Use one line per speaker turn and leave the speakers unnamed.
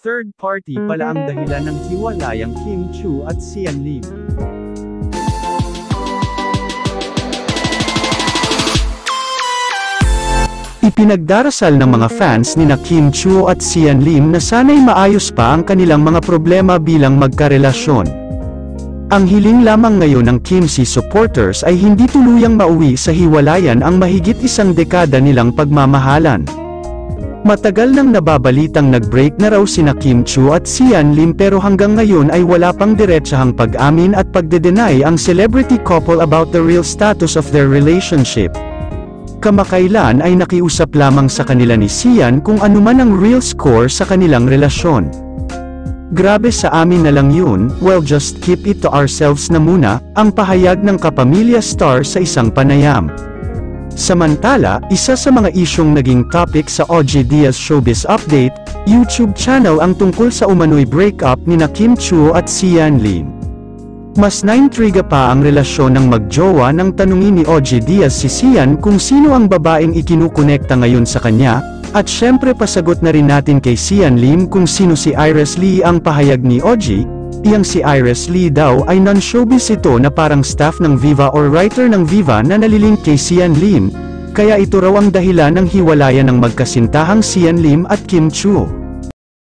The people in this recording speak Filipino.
Third party pala ang dahilan ng hiwalayang Kim Chiu at Sian Lim. Ipinagdarasal ng mga fans ni Kim Chiu at Sian Lim na sana'y maayos pa ang kanilang mga problema bilang magkarelasyon. Ang hiling lamang ngayon ng Kim Si supporters ay hindi tuluyang mauwi sa hiwalayan ang mahigit isang dekada nilang pagmamahalan. Matagal nang nababalitang nag-break na raw sina Kim Chiu at Sian Lim pero hanggang ngayon ay wala pang diretsahang pag-amin at pagde-deny ang celebrity couple about the real status of their relationship. Kamakailan ay nakiusap lamang sa kanila ni Sian kung anuman ang real score sa kanilang relasyon. Grabe, sa amin na lang yun, well just keep it to ourselves na muna, ang pahayag ng kapamilya star sa isang panayam. Samantala, isa sa mga isyong naging topic sa OG Diaz Showbiz Update YouTube channel ang tungkol sa umano'y breakup ni Kim Chiu at Sian Lim. Mas naintriga pa ang relasyon ng magjowa nang tanungin ni OG Diaz si Sian kung sino ang babaeng ikinukonekta ngayon sa kanya, at syempre pasagot na rin natin kay Sian Lim kung sino si Iris Lee. Ang pahayag ni OG, iyang si Iris Lee daw ay non-showbiz ito na parang staff ng Viva or writer ng Viva na nalilink kay Sian Lim, kaya ito raw ang dahilan ng hiwalayan ng magkasintahang Sian Lim at Kim Chiu.